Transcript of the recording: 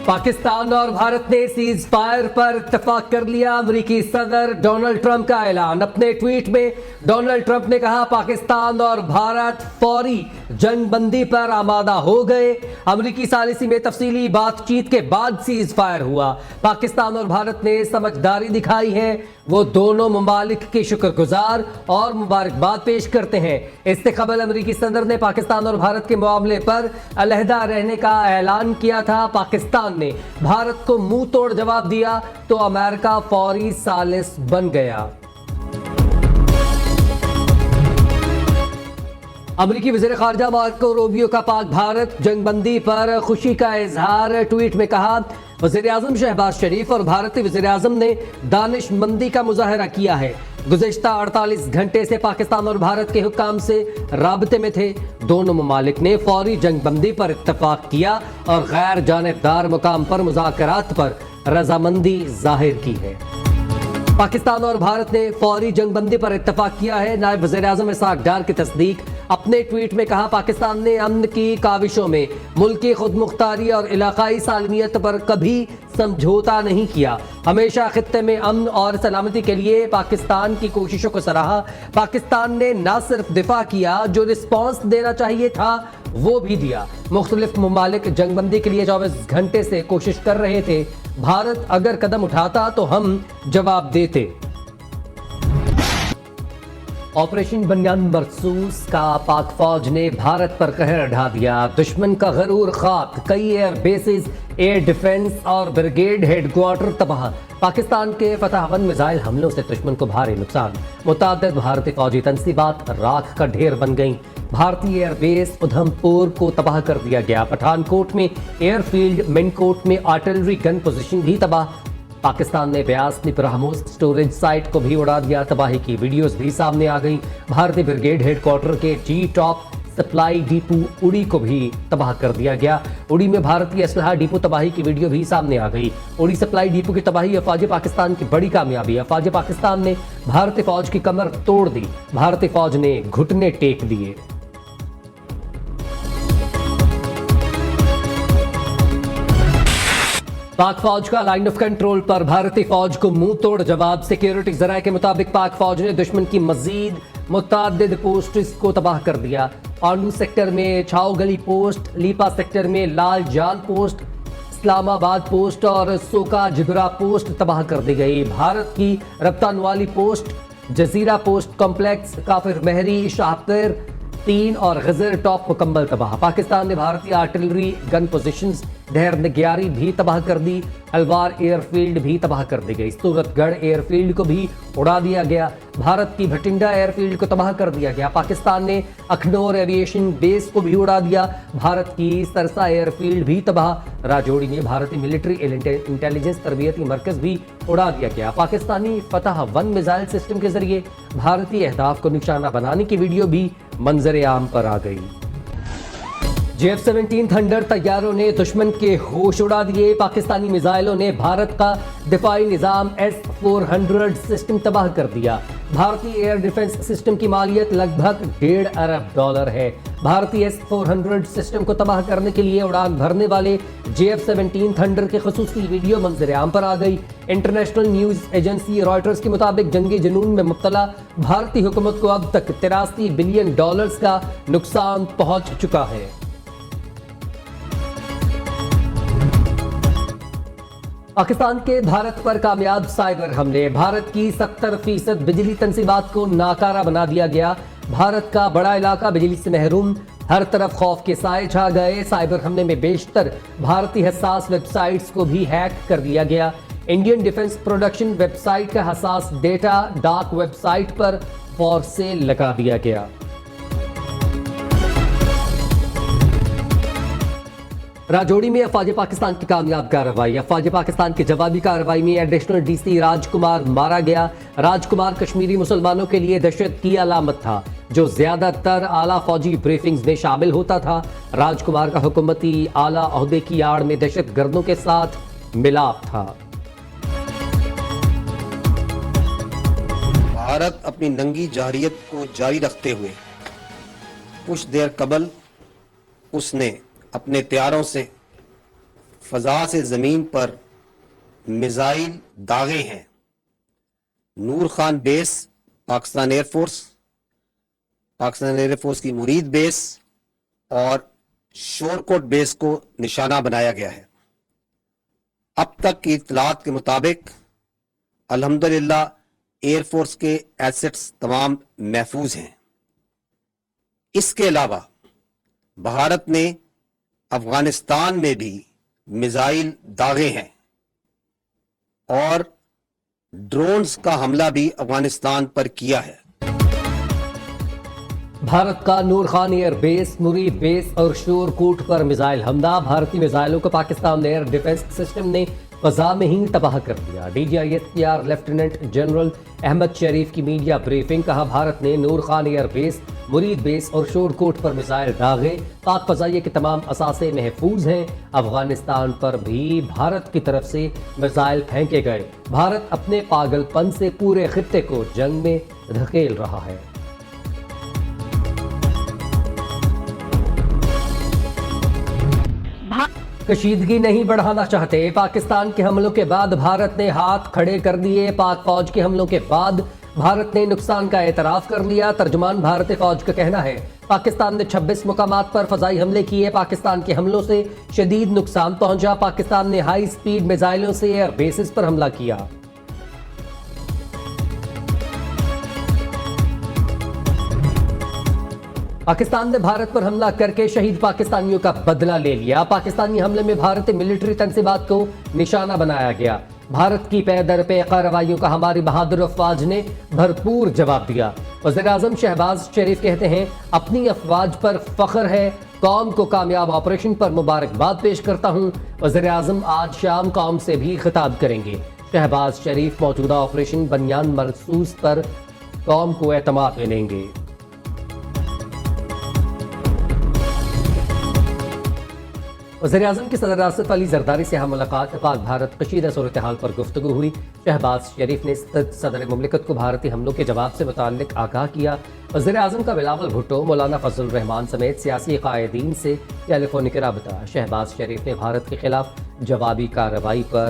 पाकिस्तान और भारत ने cease fire पर इत्तेफाक कर लिया। अमेरिकी सदर डोनाल्ड ट्रंप का ऐलान। अपने ट्वीट में डोनाल्ड ट्रंप ने कहा, पाकिस्तान और भारत फौरी जंग बंदी पर आमादा हो गए। अमेरिकी सालिसी में तफसीली बातचीत के बाद सीज फायर हुआ। पाकिस्तान और भारत ने समझदारी दिखाई है। वो दोनों ममालिक के शुक्रगुजार और मुबारकबाद पेश करते हैं। इससे कबल अमेरिकी सदर ने पाकिस्तान और भारत के मामले पर अलहदा रहने का ऐलान किया था। पाकिस्तान ने भारत को मुंह तोड़ जवाब दिया तो अमेरिका फौरी सालिस बन गया। अमेरिकी वज़ीर ख़ारजा मार्को रूबियो का पाक भारत जंगबंदी पर खुशी का इजहार। ट्वीट में कहा, वज़ीर आज़म शहबाज शरीफ और भारतीय वज़ीर आज़म ने दानिशमंदी का मुज़ाहरा किया है। गुज़िश्ता 48 घंटे से पाकिस्तान और भारत के हुक्काम से राबते में थे। दोनों ममालिक ने फौरी जंगबंदी पर इत्तफाक किया और गैर जानिबदार मुकाम पर मुज़ाकरात पर रजामंदी जाहिर की है। पाकिस्तान और भारत ने फौरी जंगबंदी पर इत्तफाक किया है। नायब वज़ीर आज़म इसहाक डार की तस्दीक। अपने ट्वीट में कहा, पाकिस्तान ने अमन की काविशों में मुल्की खुदमुख्तारी और इलाकाई सालमियत पर कभी समझौता नहीं किया। हमेशा खित्ते में अमन और सलामती के लिए पाकिस्तान की कोशिशों को सराहा। पाकिस्तान ने न सिर्फ दिफा किया, जो रिस्पॉन्स देना चाहिए था वो भी दिया। मुख्तलिफ ममालिक जंगबंदी के लिए 24 घंटे से कोशिश कर रहे थे। भारत अगर कदम उठाता तो हम जवाब देते। ऑपरेशन बनियान मरसूस का पाक फौज ने भारत पर कहर ढा दिया। दुश्मन का गरूर खाक, कई एयर बेसिस, एयर डिफेंस और ब्रिगेड हेडक्वार्टर तबाह। पाकिस्तान के फतहवन मिसाइल हमलों से दुश्मन को भारी नुकसान। मुतअद्दिद भारतीय फौजी तंसीबात राख का ढेर बन गईं। भारतीय एयरबेस उधमपुर को तबाह कर दिया गया। पठानकोट में एयरफील्ड, मिनकोट में आर्टिलरी गन पोजीशन भी तबाह। पाकिस्तान ने ब्यास में ब्रह्मोस स्टोरेज साइट को भी उड़ा दिया। तबाही की वीडियोस भी सामने आ गई। भारतीय ब्रिगेड हेडक्वार्टर के जी टॉप सप्लाई डिपो उड़ी को भी तबाह कर दिया गया। उड़ी में भारतीय असलहा डिपो तबाही की वीडियो भी सामने आ गई। उड़ी सप्लाई डिपो की तबाही अफवाज पाकिस्तान की बड़ी कामयाबी। अफवाज पाकिस्तान ने भारतीय फौज की कमर तोड़ दी। भारतीय फौज ने घुटने टेक दिए। पाक फौज का लाइन ऑफ कंट्रोल पर भारतीय फौज को मुंह तोड़ जवाब। सिक्योरिटी जराये के मुताबिक पाक फौज ने दुश्मन की मजीद मुतअद्दिद पोस्ट्स को तबाह कर दिया। आंडू सेक्टर में छाओ गली पोस्ट, लीपा सेक्टर में लाल जाल पोस्ट, इस्लामाबाद पोस्ट और सोका जिगरा पोस्ट तबाह कर दी गई। भारत की रफ्तान वाली पोस्ट, जजीरा पोस्ट कॉम्प्लेक्स, काफिर महरी, शाहपुर 3 और गजर टॉप मुकम्मल तबाह। पाकिस्तान ने भारतीय आर्टिलरी गन पोजीशंस, ढेर नग्यारी भी तबाह कर दी। अलवार एयरफील्ड भी तबाह कर दी गई। सूरतगढ़ एयरफील्ड को भी उड़ा दिया गया। भारत की भटिंडा एयरफील्ड को तबाह कर दिया गया। पाकिस्तान ने अखनौर एविएशन बेस को भी उड़ा दिया। भारत की सरसा एयरफील्ड भी तबाह। राजौरी में भारतीय मिलिट्री इंटेलिजेंस तरबियती मरकज भी उड़ा दिया गया। पाकिस्तानी फतह वन मिसाइल सिस्टम के जरिए भारतीय अहदाफ को निशाना बनाने की वीडियो भी मंजर आम पर आ गई। F-17 थंडर तैयारों ने दुश्मन के होश उड़ा दिए। पाकिस्तानी मिसाइलों ने भारत का दिफाई निजाम S-400 सिस्टम तबाह कर दिया। भारतीय एयर डिफेंस सिस्टम की मालियत लगभग $1.5 अरब है। भारतीय S-400 सिस्टम को तबाह करने के लिए उड़ान भरने वाले F-17 थंडर की खुसूसी वीडियो मंजर आम पर आ गई। इंटरनेशनल न्यूज एजेंसी रॉयटर्स के मुताबिक जंगी जुनून में मुब्तला भारतीय हुकूमत को अब तक $83 बिलियन का नुकसान पहुंच चुका है। पाकिस्तान के भारत पर कामयाब साइबर हमले। भारत की 70% बिजली तंसीबात को नाकारा बना दिया गया। भारत का बड़ा इलाका बिजली से महरूम। हर तरफ खौफ के साए छा गए। साइबर हमले में बेशतर भारतीय हसास वेबसाइट्स को भी हैक कर दिया गया। इंडियन डिफेंस प्रोडक्शन वेबसाइट का हसास डेटा डार्क वेबसाइट पर फॉर सेल लगा दिया गया। राजौरी में अफवाज पाकिस्तान की कामयाब कार्रवाई। अफवाज पाकिस्तान की जवाबी कार्रवाई में एडिशनल डीसी राजकुमार मारा गया। राजकुमार कश्मीरी मुसलमानों के लिए दहशत की अलामत था, जो ज्यादातर आला फौजी ब्रीफिंग्स में शामिल होता था। राजकुमार का हुकूमती आला ओहदे की आड़ में दहशत गर्दों के साथ मिलाप था। भारत अपनी नंगी जाहिरियत को जारी रखते हुए कुछ देर कबल उसने अपने तैयारों से فضا سے زمین پر میزائل داغے ہیں. نور خان بیس پاکستان ایئر فورس کی مرید بیس اور شورکوٹ بیس کو نشانہ بنایا گیا ہے. اب تک کی اطلاعات کے مطابق الحمدللہ ایئر فورس کے ایسٹس تمام محفوظ ہیں. اس کے علاوہ بھارت نے افغانستان میں بھی میزائل داغے ہیں اور ڈرونز کا حملہ بھی افغانستان پر کیا ہے. بھارت کا نور خان ایئر بیس، مرید بیس اور شور کوٹ پر میزائل حملہ. بھارتی میزائلوں کو پاکستان ایئر ڈیفنس سسٹم نے فضا میں ہی تباہ کر دیا. DGISPR لیفٹیننٹ جنرل احمد شریف کی میڈیا بریفنگ. کہا بھارت نے نور خان ایئر بیس، مرید بیس اور شور کوٹ پر میزائل داغے. پاک فضائیہ کے تمام اثاثے محفوظ ہیں. افغانستان پر بھی بھارت کی طرف سے میزائل پھینکے گئے. بھارت اپنے پاگل پن سے پورے خطے کو جنگ میں دھکیل رہا ہے. کشیدگی نہیں بڑھانا چاہتے. پاکستان کے حملوں کے بعد بھارت نے ہاتھ کھڑے کر دیے. پاک فوج کے حملوں کے بعد بھارت نے نقصان کا اعتراف کر لیا. ترجمان بھارتی فوج کا کہنا ہے پاکستان نے 26 مقامات پر فضائی حملے کیے. پاکستان کے حملوں سے شدید نقصان پہنچا. پاکستان نے ہائی سپیڈ میزائلوں سے ایئر بیسز پر حملہ کیا. پاکستان نے بھارت پر حملہ کر کے شہید پاکستانیوں کا بدلہ لے لیا. پاکستانی حملے میں بھارتی ملٹری تنصیبات کو نشانہ بنایا گیا. بھارت کی پے در پے کارروائیوں کا ہماری بہادر افواج نے بھرپور جواب دیا. وزیر اعظم شہباز شریف کہتے ہیں اپنی افواج پر فخر ہے. قوم کو کامیاب آپریشن پر مبارکباد پیش کرتا ہوں. وزیر اعظم آج شام قوم سے بھی خطاب کریں گے. شہباز شریف موجودہ آپریشن بنیان مرصوص پر قوم کو اعتماد میں لیں گے. وزیر اعظم کی صدر آصف علی زرداری سے ہم ملاقات. پاک بھارت کشیدہ صورتحال پر گفتگو ہوئی. شہباز شریف نے صدر مملکت کو بھارتی حملوں کے جواب سے متعلق آگاہ کیا. وزیر اعظم کا بلاول بھٹو، مولانا فضل الرحمان سمیت سیاسی قائدین سے ٹیلی فونک رابطہ. شہباز شریف نے بھارت کے خلاف جوابی کارروائی پر